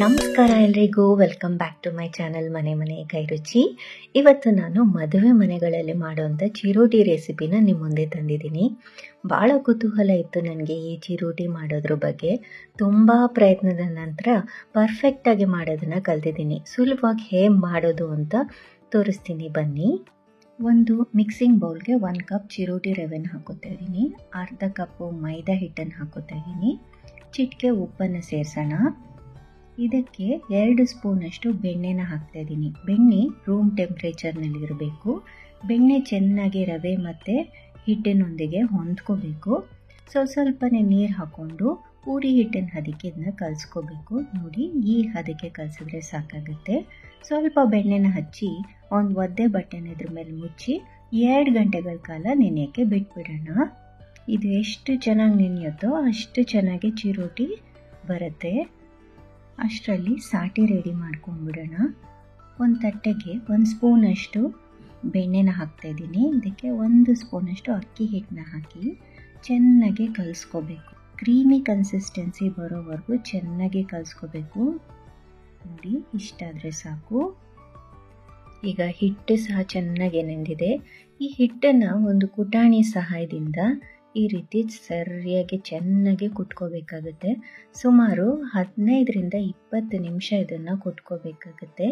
ನಮಸ್ಕಾರ ಎಲ್ರಿಗೂ, welcome back to my channel ಮನೆ ಮನೆ ಕೈ ರುಚಿ. ಇವತ್ತು ನಾನು ಮದುವೆ ಮನೆಗಳಲ್ಲಿ ಮಾಡುವಂಥ ಚಿರೋಟಿ ರೆಸಿಪಿನ ನಿಮ್ಮ ಮುಂದೆ ತಂದಿದ್ದೀನಿ. ಭಾಳ ಕುತೂಹಲ ಇತ್ತು ನನಗೆ ಈ ಚಿರೋಟಿ ಮಾಡೋದ್ರ ಬಗ್ಗೆ. ತುಂಬ ಪ್ರಯತ್ನದ ನಂತರ ಪರ್ಫೆಕ್ಟಾಗಿ ಮಾಡೋದನ್ನು ಕಲ್ತಿದ್ದೀನಿ. ಸುಲಭವಾಗಿ ಹೇಗೆ ಮಾಡೋದು ಅಂತ ತೋರಿಸ್ತೀನಿ ಬನ್ನಿ. ಒಂದು ಮಿಕ್ಸಿಂಗ್ ಬೌಲ್ಗೆ 1 ಕಪ್ ಚಿರೋಟಿ ರವೆನ ಹಾಕೋತಾ ಇದ್ದೀನಿ. ಅರ್ಧ ಕಪ್ಪು ಮೈದಾ ಹಿಟ್ಟನ್ನು ಹಾಕೋತಾ ಇದ್ದೀನಿ. ಚಿಟಿಕೆ ಉಪ್ಪನ್ನು ಸೇರಿಸೋಣ. ಇದಕ್ಕೆ 2 ಸ್ಪೂನಷ್ಟು ಬೆಣ್ಣೆನ ಹಾಕ್ತಾ ಇದ್ದೀನಿ. ಬೆಣ್ಣೆ ರೂಮ್ ಟೆಂಪ್ರೇಚರ್ನಲ್ಲಿ ಇರಬೇಕು. ಬೆಣ್ಣೆ ಚೆನ್ನಾಗಿ ರವೆ ಮತ್ತು ಹಿಟ್ಟಿನೊಂದಿಗೆ ಹೊಂದ್ಕೋಬೇಕು. ಸ್ವಲ್ಪನೇ ನೀರು ಹಾಕ್ಕೊಂಡು ಪೂರಿ ಹಿಟ್ಟಿನ ಹದಕ್ಕೆ ಇದನ್ನ ಕಲಿಸ್ಕೋಬೇಕು. ನೋಡಿ, ಈ ಹದಕ್ಕೆ ಕಲಿಸಿದ್ರೆ ಸಾಕಾಗುತ್ತೆ. ಸ್ವಲ್ಪ ಬೆಣ್ಣೆನ ಹಚ್ಚಿ ಒಂದು ಒದ್ದೆ ಬಟ್ಟೆನ ಇದ್ರ ಮೇಲೆ ಮುಚ್ಚಿ 2 ಗಂಟೆಗಳ ಕಾಲ ನೆನೆಯೋಕ್ಕೆ ಬಿಟ್ಬಿಡೋಣ. ಇದು ಎಷ್ಟು ಚೆನ್ನಾಗಿ ನೆನೆಯುತ್ತೋ ಅಷ್ಟು ಚೆನ್ನಾಗಿ ಚಿರೋಟಿ ಬರುತ್ತೆ. ಅಷ್ಟರಲ್ಲಿ ಸಾಟಿ ರೆಡಿ ಮಾಡ್ಕೊಂಡ್ಬಿಡೋಣ. ಒಂದು ತಟ್ಟೆಗೆ 1 ಸ್ಪೂನಷ್ಟು ಬೆಣ್ಣೆನ ಹಾಕ್ತಾಯಿದ್ದೀನಿ. ಇದಕ್ಕೆ 1 ಸ್ಪೂನಷ್ಟು ಅಕ್ಕಿ ಹಿಟ್ಟನ್ನ ಹಾಕಿ ಚೆನ್ನಾಗಿ ಕಲಿಸ್ಕೋಬೇಕು. ಕ್ರೀಮಿ ಕನ್ಸಿಸ್ಟೆನ್ಸಿ ಬರೋವರೆಗೂ ಚೆನ್ನಾಗಿ ಕಲಿಸ್ಕೋಬೇಕು. ನೋಡಿ, ಇಷ್ಟಾದರೆ ಸಾಕು. ಈಗ ಹಿಟ್ಟು ಸಹ ಚೆನ್ನಾಗಿ ನೆಂದಿದೆ. ಈ ಹಿಟ್ಟನ್ನು ಒಂದು ಕುಟಾಣಿ ಸಹಾಯದಿಂದ ಈ ರೀತಿ ಸರಿಯಾಗಿ ಚೆನ್ನಾಗಿ ಕುಟ್ಕೋಬೇಕಾಗುತ್ತೆ. ಸುಮಾರು 15ರಿಂದ 20 ನಿಮಿಷ ಇದನ್ನು ಕುಟ್ಕೋಬೇಕಾಗುತ್ತೆ.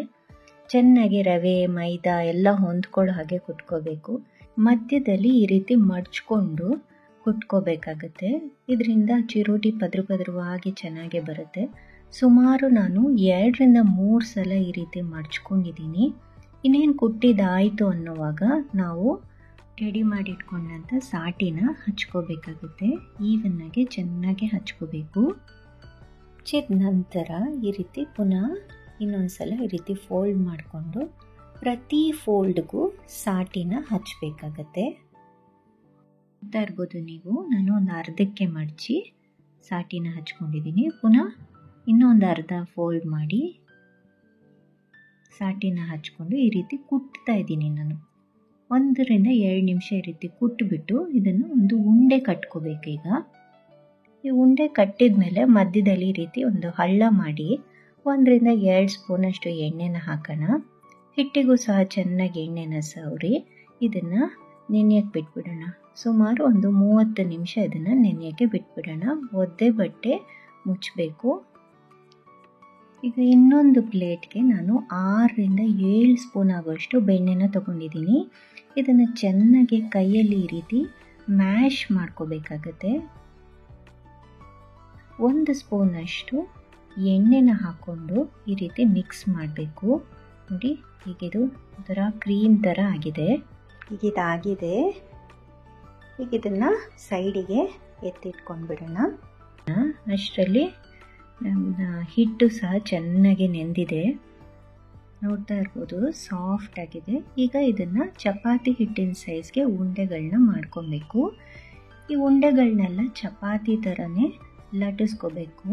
ಚೆನ್ನಾಗಿ ರವೆ ಮೈದಾ ಎಲ್ಲ ಹೊಂದ್ಕೊಳ್ಳೋ ಹಾಗೆ ಕುಟ್ಕೋಬೇಕು. ಮಧ್ಯದಲ್ಲಿ ಈ ರೀತಿ ಮಡ್ಚ್ಕೊಂಡು ಕುಟ್ಕೋಬೇಕಾಗುತ್ತೆ. ಇದರಿಂದ ಚಿರೋಟಿ ಪದ್ರವಾಗಿ ಚೆನ್ನಾಗಿ ಬರುತ್ತೆ. ಸುಮಾರು ನಾನು 2ರಿಂದ 3 ಸಲ ಈ ರೀತಿ ಮಡ್ಚ್ಕೊಂಡಿದ್ದೀನಿ. ಇನ್ನೇನು ಕುಟ್ಟಿದಾಯಿತು ಅನ್ನೋವಾಗ ನಾವು ರೆಡಿ ಮಾಡಿಟ್ಕೊಂಡಂಥ ಸಾಟಿನ ಹಚ್ಕೋಬೇಕಾಗುತ್ತೆ. ಈವನ್ನಾಗಿ ಚೆನ್ನಾಗಿ ಹಚ್ಕೋಬೇಕು. ಹಚ್ಚಿದ ನಂತರ ಈ ರೀತಿ ಪುನಃ ಇನ್ನೊಂದು ಸಲ ಈ ರೀತಿ ಫೋಲ್ಡ್ ಮಾಡಿಕೊಂಡು ಪ್ರತಿ ಫೋಲ್ಡ್ಗೂ ಸಾಟಿನ ಹಚ್ಚಬೇಕಾಗತ್ತೆ. ನೋಡ್ತಾ ಇರ್ಬೋದು ನೀವು, ನಾನು ಒಂದು ಅರ್ಧಕ್ಕೆ ಮಡಚಿ ಸಾಟಿನ ಹಚ್ಕೊಂಡಿದ್ದೀನಿ. ಪುನಃ ಇನ್ನೊಂದು ಅರ್ಧ ಫೋಲ್ಡ್ ಮಾಡಿ ಸಾಟಿನ ಹಚ್ಕೊಂಡು ಈ ರೀತಿ ಕುಟ್ತಾ ಇದ್ದೀನಿ. ನಾನು 1ರಿಂದ 2 ನಿಮಿಷ ಈ ರೀತಿ ಕುಟ್ಬಿಟ್ಟು ಇದನ್ನು ಒಂದು ಉಂಡೆ ಕಟ್ಕೋಬೇಕು. ಈಗ ಈ ಉಂಡೆ ಕಟ್ಟಿದ ಮೇಲೆ ಮಧ್ಯದಲ್ಲಿ ಈ ರೀತಿ ಒಂದು ಹಳ್ಳ ಮಾಡಿ 1ರಿಂದ 2 ಸ್ಪೂನಷ್ಟು ಎಣ್ಣೆನ ಹಾಕೋಣ. ಹಿಟ್ಟಿಗೂ ಸಹ ಚೆನ್ನಾಗಿ ಎಣ್ಣೆನ ಸವರಿ ಇದನ್ನು ನೆನೆಯೋಕ್ಕೆ ಬಿಟ್ಬಿಡೋಣ. ಸುಮಾರು ಒಂದು 30 ನಿಮಿಷ ಇದನ್ನು ನೆನೆಯೋಕ್ಕೆ ಬಿಟ್ಬಿಡೋಣ. ಒದ್ದೆ ಬಟ್ಟೆ ಮುಚ್ಚಬೇಕು. ಈಗ ಇನ್ನೊಂದು ಪ್ಲೇಟ್ಗೆ ನಾನು 6ರಿಂದ 7 ಸ್ಪೂನ್ ಆಗುವಷ್ಟು ಬೆಣ್ಣೆನ ತೊಗೊಂಡಿದ್ದೀನಿ. ಇದನ್ನು ಚೆನ್ನಾಗಿ ಕೈಯಲ್ಲಿ ಈ ರೀತಿ ಮ್ಯಾಶ್ ಮಾಡ್ಕೋಬೇಕಾಗತ್ತೆ. 1 ಸ್ಪೂನಷ್ಟು ಎಣ್ಣೆನ ಹಾಕ್ಕೊಂಡು ಈ ರೀತಿ ಮಿಕ್ಸ್ ಮಾಡಬೇಕು. ನೋಡಿ, ಹೀಗಿದು ಒಂಥರ ಕ್ರೀಮ್ ಥರ ಆಗಿದೆ. ಹೀಗಿದಾಗಿದೆ. ಈಗ ಇದನ್ನು ಸೈಡಿಗೆ ಎತ್ತಿಟ್ಕೊಂಡ್ಬಿಡೋಣ. ಅಷ್ಟರಲ್ಲಿ ನಮ್ಮ ಹಿಟ್ಟು ಸಹ ಚೆನ್ನಾಗಿ ನೆಂದಿದೆ. ನೋಡ್ತಾ ಇರ್ಬೋದು, ಸಾಫ್ಟ್ ಆಗಿದೆ. ಈಗ ಇದನ್ನು ಚಪಾತಿ ಹಿಟ್ಟಿನ ಸೈಜ್ಗೆ ಉಂಡೆಗಳನ್ನ ಮಾಡ್ಕೊಬೇಕು. ಈ ಉಂಡೆಗಳನ್ನೆಲ್ಲ ಚಪಾತಿ ಥರನೇ ಲಟ್ಟಿಸ್ಕೋಬೇಕು.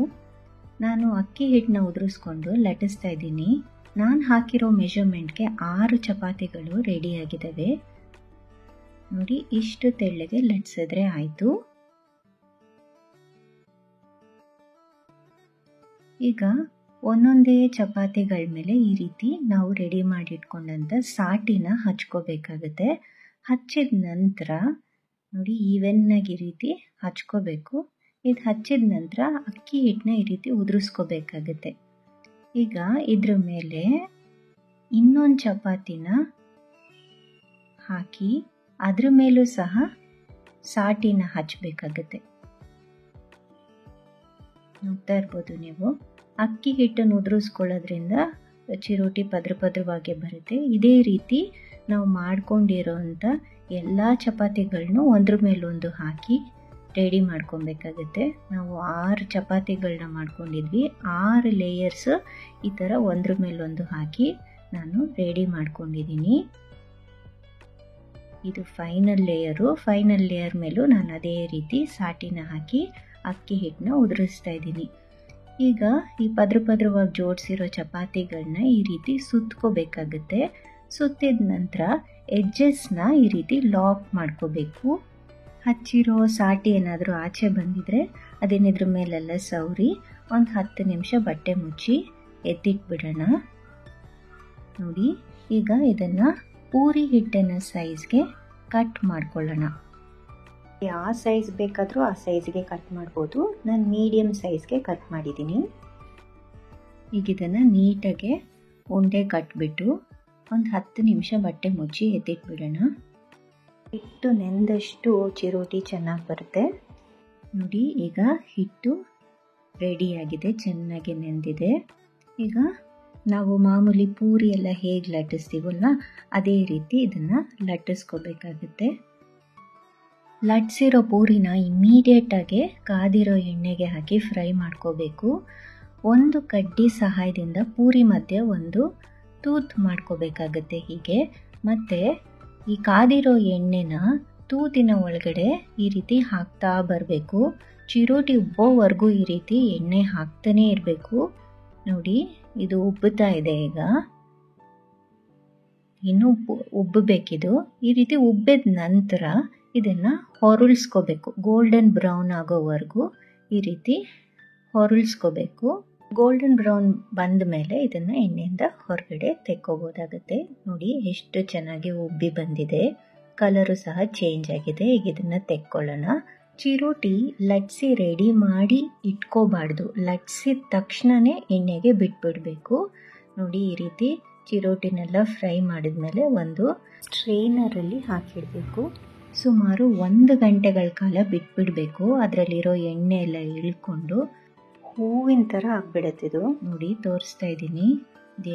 ನಾನು ಅಕ್ಕಿ ಹಿಟ್ಟನ್ನ ಉದುರಿಸ್ಕೊಂಡು ಲಟ್ಟಿಸ್ತಾ ಇದ್ದೀನಿ. ನಾನು ಹಾಕಿರೋ ಮೆಷರ್ಮೆಂಟ್ಗೆ 6 ಚಪಾತಿಗಳು ರೆಡಿಯಾಗಿದ್ದಾವೆ. ನೋಡಿ, ಇಷ್ಟು ತೆಳ್ಳಗೆ ಲಟ್ಟಿಸಿದ್ರೆ ಆಯಿತು. ಈಗ ಒಂದೊಂದೇ ಚಪಾತಿಗಳ ಮೇಲೆ ಈ ರೀತಿ ನಾವು ರೆಡಿ ಮಾಡಿಟ್ಕೊಂಡಂಥ ಸಾಟಿನ ಹಚ್ಕೋಬೇಕಾಗುತ್ತೆ. ಹಚ್ಚಿದ ನಂತರ ನೋಡಿ, ಈವೆನ್ನಾಗಿ ಈ ರೀತಿ ಹಚ್ಕೋಬೇಕು. ಇದು ಹಚ್ಚಿದ ನಂತರ ಅಕ್ಕಿ ಹಿಟ್ಟನ್ನ ಈ ರೀತಿ ಉದುರಿಸ್ಕೋಬೇಕಾಗುತ್ತೆ. ಈಗ ಇದ್ರ ಮೇಲೆ ಇನ್ನೊಂದು ಚಪಾತಿನ ಹಾಕಿ ಅದ್ರ ಮೇಲೂ ಸಹ ಸಾಟಿನ ಹಚ್ಚಬೇಕಾಗುತ್ತೆ. ನೋಡ್ತಾ ಇರ್ಬೋದು ನೀವು, ಅಕ್ಕಿ ಹಿಟ್ಟನ್ನು ಉದುರಿಸ್ಕೊಳ್ಳೋದ್ರಿಂದ ಚಿರೋಟಿ ಪದ್ರವಾಗಿ ಬರುತ್ತೆ. ಇದೇ ರೀತಿ ನಾವು ಮಾಡ್ಕೊಂಡಿರೋಂಥ ಎಲ್ಲ ಚಪಾತಿಗಳನ್ನೂ ಒಂದ್ರ ಮೇಲೊಂದು ಹಾಕಿ ರೆಡಿ ಮಾಡ್ಕೊಬೇಕಾಗುತ್ತೆ. ನಾವು 6 ಚಪಾತಿಗಳನ್ನ ಮಾಡ್ಕೊಂಡಿದ್ವಿ. 6 ಲೇಯರ್ಸ್ ಈ ಥರ ಒಂದ್ರ ಮೇಲೊಂದು ಹಾಕಿ ನಾನು ರೆಡಿ ಮಾಡ್ಕೊಂಡಿದ್ದೀನಿ. ಇದು ಫೈನಲ್ ಲೇಯರು. ಫೈನಲ್ ಲೇಯರ್ ಮೇಲೂ ನಾನು ಅದೇ ರೀತಿ ಸಾಟಿನ ಹಾಕಿ ಅಕ್ಕಿ ಹಿಟ್ಟನ್ನ ಉದುರಿಸ್ತಾ ಇದ್ದೀನಿ. ಈಗ ಈ ಪದ್ರವಾಗಿ ಜೋಡಿಸಿರೋ ಚಪಾತಿಗಳನ್ನ ಈ ರೀತಿ ಸುತ್ಕೋಬೇಕಾಗುತ್ತೆ. ಸುತ್ತಿದ ನಂತರ ಎಡ್ಜಸ್ನ ಈ ರೀತಿ ಲಾಕ್ ಮಾಡ್ಕೋಬೇಕು. ಹಚ್ಚಿರೋ ಸಾಟಿ ಏನಾದರೂ ಆಚೆ ಬಂದಿದ್ರೆ ಅದನ್ನಿದ್ರ ಮೇಲೆಲ್ಲ ಸವರಿ ಒಂದು 10 ನಿಮಿಷ ಬಟ್ಟೆ ಮುಚ್ಚಿ ಎತ್ತಿಟ್ಬಿಡೋಣ. ನೋಡಿ, ಈಗ ಇದನ್ನು ಪೂರಿ ಹಿಟ್ಟಿನ ಸೈಜ್ಗೆ ಕಟ್ ಮಾಡ್ಕೊಳ್ಳೋಣ. ಯಾವ ಸೈಜ್ ಬೇಕಾದರೂ ಆ ಸೈಜ್ಗೆ ಕಟ್ ಮಾಡ್ಬೋದು. ನಾನು ಮೀಡಿಯಮ್ ಸೈಜ್ಗೆ ಕಟ್ ಮಾಡಿದ್ದೀನಿ. ಈಗ ಇದನ್ನು ನೀಟಾಗಿ ಉಂಡೆ ಕಟ್ಬಿಟ್ಟು ಒಂದು 10 ನಿಮಿಷ ಬಟ್ಟೆ ಮುಚ್ಚಿ ಎತ್ತಿಟ್ಬಿಡೋಣ. ಹಿಟ್ಟು ನೆಂದಷ್ಟು ಚಿರೋಟಿ ಚೆನ್ನಾಗಿ ಬರುತ್ತೆ. ನೋಡಿ, ಈಗ ಹಿಟ್ಟು ರೆಡಿಯಾಗಿದೆ, ಚೆನ್ನಾಗಿ ನೆಂದಿದೆ. ಈಗ ನಾವು ಮಾಮೂಲಿ ಪೂರಿ ಎಲ್ಲ ಹೇಗೆ ಲಟ್ಟಿಸ್ತೀವಲ್ಲ ಅದೇ ರೀತಿ ಇದನ್ನು ಲಟ್ಟಿಸ್ಕೋಬೇಕಾಗುತ್ತೆ. ಲಟ್ಸಿರೋ ಪೂರಿನ ಇಮ್ಮಿಡಿಯೇಟಾಗಿ ಕಾದಿರೋ ಎಣ್ಣೆಗೆ ಹಾಕಿ ಫ್ರೈ ಮಾಡ್ಕೋಬೇಕು. ಒಂದು ಕಡ್ಡಿ ಸಹಾಯದಿಂದ ಪೂರಿ ಮಧ್ಯೆ ಒಂದು ತೂತು ಮಾಡ್ಕೋಬೇಕಾಗತ್ತೆ ಹೀಗೆ. ಮತ್ತು ಈ ಕಾದಿರೋ ಎಣ್ಣೆನ ತೂತಿನ ಒಳಗಡೆ ಈ ರೀತಿ ಹಾಕ್ತಾ ಬರಬೇಕು. ಚಿರೋಟಿ ಉಬ್ಬೋವರೆಗೂ ಈ ರೀತಿ ಎಣ್ಣೆ ಹಾಕ್ತಾನೇ ಇರಬೇಕು. ನೋಡಿ, ಇದು ಉಬ್ಬುತ್ತಾ ಇದೆ. ಈಗ ಇನ್ನೂ ಉಬ್ಬಬೇಕಿದು. ಈ ರೀತಿ ಉಬ್ಬಿದ ನಂತರ ಇದನ್ನು ಹೊರಳಿಸ್ಕೋಬೇಕು. ಗೋಲ್ಡನ್ ಬ್ರೌನ್ ಆಗೋವರೆಗೂ ಈ ರೀತಿ ಹೊರಳಿಸ್ಕೋಬೇಕು. ಗೋಲ್ಡನ್ ಬ್ರೌನ್ ಬಂದ ಮೇಲೆ ಇದನ್ನು ಎಣ್ಣೆಯಿಂದ ಹೊರಗಡೆ ತೆಕ್ಕೋಬೋದಾಗುತ್ತೆ. ನೋಡಿ, ಎಷ್ಟು ಚೆನ್ನಾಗಿ ಉಬ್ಬಿ ಬಂದಿದೆ. ಕಲರು ಸಹ ಚೇಂಜ್ ಆಗಿದೆ. ಈಗ ಇದನ್ನು ತೆಕ್ಕೊಳ್ಳೋಣ. ಚಿರೋಟಿ ಲಟ್ಸಿ ರೆಡಿ ಮಾಡಿ ಇಟ್ಕೋಬಾರ್ದು. ಲಟ್ಸಿದ ತಕ್ಷಣವೇ ಎಣ್ಣೆಗೆ ಬಿಟ್ಬಿಡಬೇಕು. ನೋಡಿ, ಈ ರೀತಿ ಚಿರೋಟಿನೆಲ್ಲ ಫ್ರೈ ಮಾಡಿದ್ಮೇಲೆ ಒಂದು ಸ್ಟ್ರೈನರಲ್ಲಿ ಹಾಕಿಡಬೇಕು. ಸುಮಾರು 1 ಗಂಟೆಗಳ ಕಾಲ ಬಿಟ್ಬಿಡಬೇಕು. ಅದರಲ್ಲಿರೋ ಎಣ್ಣೆ ಎಲ್ಲ ಇಳ್ಕೊಂಡು ಹೂವಿನ ಥರ ಆಗಿಬಿಡುತ್ತಿದು. ನೋಡಿ, ತೋರಿಸ್ತಾ ಇದ್ದೀನಿ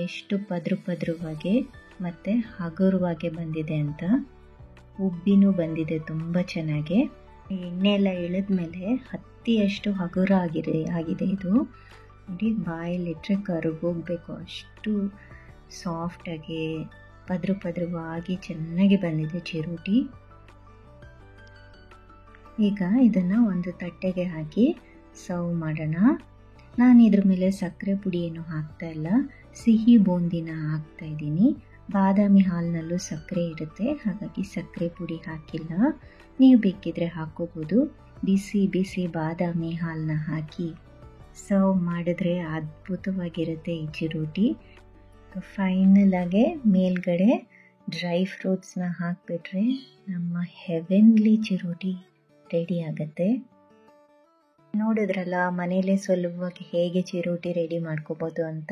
ಎಷ್ಟು ಪದ್ರವಾಗಿ ಮತ್ತು ಹಗುರವಾಗಿ ಬಂದಿದೆ ಅಂತ. ಉಬ್ಬಿನೂ ಬಂದಿದೆ ತುಂಬ ಚೆನ್ನಾಗಿ. ಎಣ್ಣೆ ಎಲ್ಲ ಇಳಿದ್ಮೇಲೆ ಹತ್ತಿಯಷ್ಟು ಹಗುರ ಆಗಿದೆ ಇದು. ನೋಡಿ, ಬಾಯಲ್ಲಿಟ್ಟರೆ ಕರಗೋಗಬೇಕು, ಅಷ್ಟು ಸಾಫ್ಟಾಗಿ ಪದ್ರವಾಗಿ ಚೆನ್ನಾಗಿ ಬಂದಿದೆ ಚಿರೋಟಿ. ಈಗ ಇದನ್ನು ಒಂದು ತಟ್ಟೆಗೆ ಹಾಕಿ ಸರ್ವ್ ಮಾಡೋಣ. ನಾನು ಇದ್ರ ಮೇಲೆ ಸಕ್ಕರೆ ಪುಡಿ ಏನು ಹಾಕ್ತಾ ಇಲ್ಲ, ಸಿಹಿ ಬೂಂದಿನ ಹಾಕ್ತಾ ಇದ್ದೀನಿ. ಬಾದಾಮಿ ಹಾಲಿನಲ್ಲೂ ಸಕ್ಕರೆ ಇರುತ್ತೆ, ಹಾಗಾಗಿ ಸಕ್ಕರೆ ಪುಡಿ ಹಾಕಿಲ್ಲ. ನೀವು ಬೇಕಿದ್ರೆ ಹಾಕೋಬೋದು. ಬಿಸಿ ಬಾದಾಮಿ ಹಾಲನ್ನ ಹಾಕಿ ಸರ್ವ್ ಮಾಡಿದ್ರೆ ಅದ್ಭುತವಾಗಿರುತ್ತೆ ಈ ಚಿರೋಟಿ. ಫೈನಲ್ ಆಗಿ ಮೇಲ್ಗಡೆ ಡ್ರೈ ಫ್ರೂಟ್ಸ್ನ ಹಾಕಿಬಿಟ್ರೆ ನಮ್ಮ ಹೆವೆನ್ಲಿ ಚಿರೋಟಿ ರೆಡಿ ಆಗುತ್ತೆ. ನೋಡಿದ್ರಲ್ಲ, ಮನೇಲೇ ಸುಲಭವಾಗಿ ಹೇಗೆ ಚಿರೋಟಿ ರೆಡಿ ಮಾಡ್ಕೋಬೋದು ಅಂತ.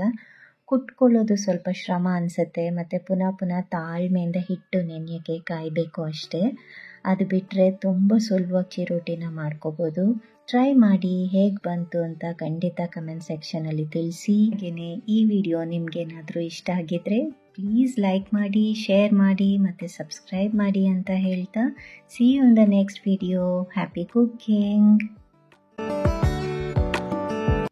ಕುಟ್ಕೊಳ್ಳೋದು ಸ್ವಲ್ಪ ಶ್ರಮ ಅನಿಸುತ್ತೆ, ಮತ್ತು ಪುನಃ ತಾಳ್ಮೆಯಿಂದ ಹಿಟ್ಟು ನೆನೆಯೋಕ್ಕೆ ಕಾಯಬೇಕು ಅಷ್ಟೇ. ಅದು ಬಿಟ್ಟರೆ ತುಂಬ ಸುಲಭವಾಗಿ ಚಿರೋಟಿನ ಮಾಡ್ಕೋಬೋದು. ಟ್ರೈ ಮಾಡಿ, ಹೇಗೆ ಬಂತು ಅಂತ ಖಂಡಿತ ಕಮೆಂಟ್ ಸೆಕ್ಷನಲ್ಲಿ ತಿಳಿಸಿ. ಹಾಗೆಯೇ ಈ ವಿಡಿಯೋ ನಿಮಗೇನಾದರೂ ಇಷ್ಟ ಆಗಿದ್ದರೆ ಪ್ಲೀಸ್ ಲೈಕ್ ಮಾಡಿ, ಶೇರ್ ಮಾಡಿ ಮತ್ತು ಸಬ್ಸ್ಕ್ರೈಬ್ ಮಾಡಿ ಅಂತ ಹೇಳ್ತಾ, see you in the next video. Happy cooking.